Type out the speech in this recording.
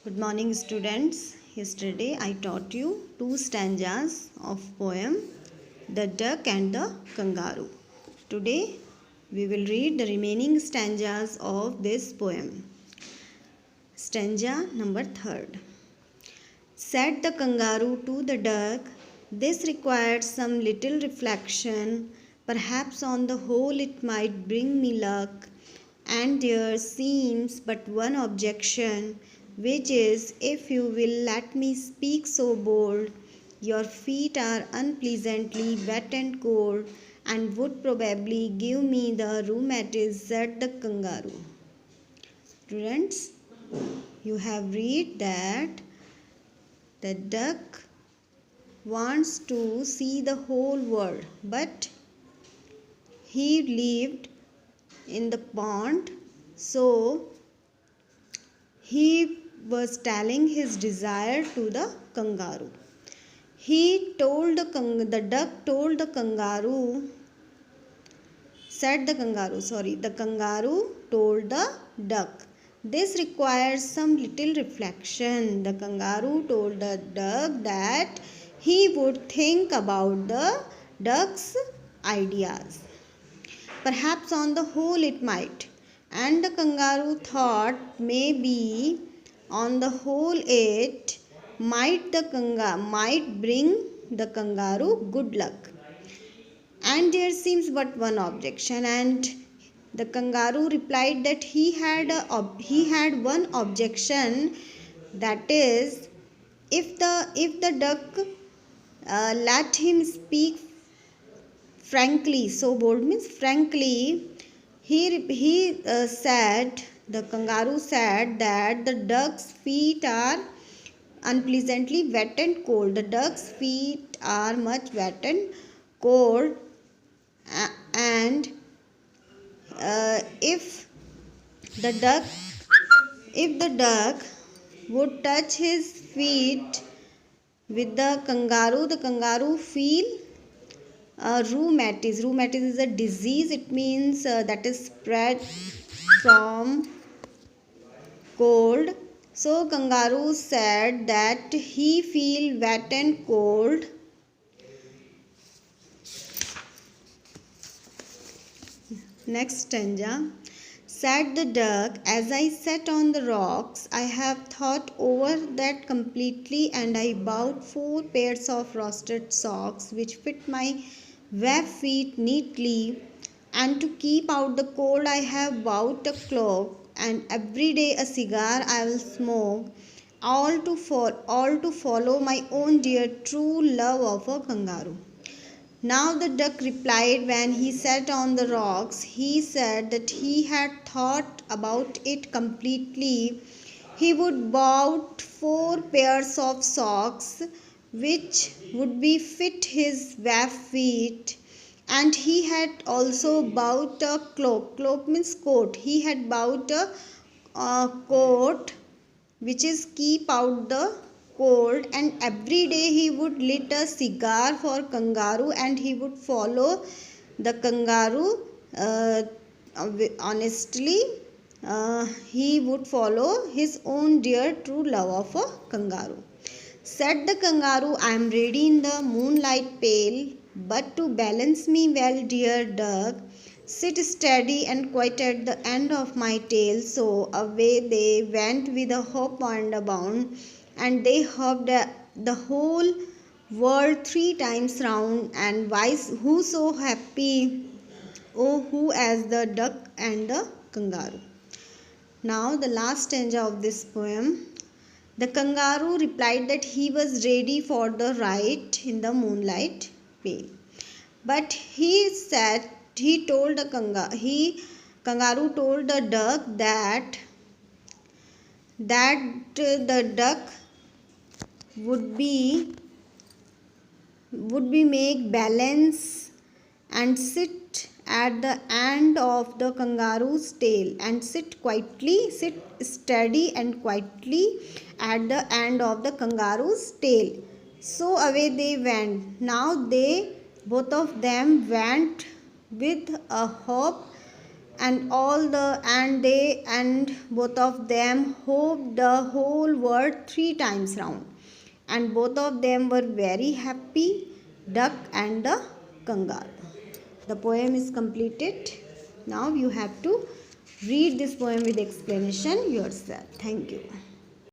Good morning, students. Yesterday I taught you two stanzas of poem The Duck and the Kangaroo. Today we will read the remaining stanzas of this poem. Stanza number 3. Said the kangaroo to the duck, "This requires some little reflection. Perhaps on the whole it might bring me luck. And there seems but one objection, which is, if you will let me speak so bold, your feet are unpleasantly wet and cold, and would probably give me the rheumatism," said the kangaroo. Students, you have read that the duck wants to see the whole world, but he lived in the pond, so he was telling his desire to the kangaroo. The duck told the kangaroo, the kangaroo told the duck, "This requires some little reflection." The kangaroo told the duck that he would think about the duck's ideas. Perhaps on the whole it might. And the kangaroo thought, maybe on the whole it might bring the kangaroo good luck. And there seems but one objection, and the kangaroo replied that he had one objection, that is, if the duck let him speak frankly. So bold means frankly. The kangaroo said that the duck's feet are unpleasantly wet and cold. The duck's feet are much wet and cold, and if the duck would touch his feet with the kangaroo feel rheumatism. Rheumatism is a disease. It means that is spread from cold. So kangaroo said that he feel wet and cold. Next stanza. Said the duck, "As I sat on the rocks, I have thought over that completely, and I bought 4 pairs of roasted socks which fit my webbed feet neatly. And to keep out the cold, I have bought a cloak, and every day a cigar I will smoke, all to follow my own dear true love of a kangaroo." Now the duck replied, when he sat on the rocks, he said that he had thought about it completely. He would bought 4 pairs of socks which would be fit his webbed feet, and he had also bought a cloak. Cloak means coat. He had bought a coat which is keep out the cold, and every day he would lit a cigar for kangaroo, and he would follow the kangaroo honestly. He would follow his own dear true love of a kangaroo. Said the kangaroo, "I am ready in the moonlight pale, but to balance me well, dear duck, sit steady and quiet at the end of my tail." So away they went with a hop and a bound, and they hopped the whole world 3 times round, and who so happy, oh, who as the duck and the kangaroo. Now the last stanza of this poem. The kangaroo replied that he was ready for the ride in the moonlight pale. But kangaroo told the duck that the duck would be make balance and sit at the end of the kangaroo's tail, and sit steady and quietly at the end of the kangaroo's tail. So away they went. Now both of them went with a hop and both of them hopped the whole world 3 times round, and both of them were very happy, duck and the kangaroo. The poem is completed. Now you have to read this poem with explanation yourself. Thank you.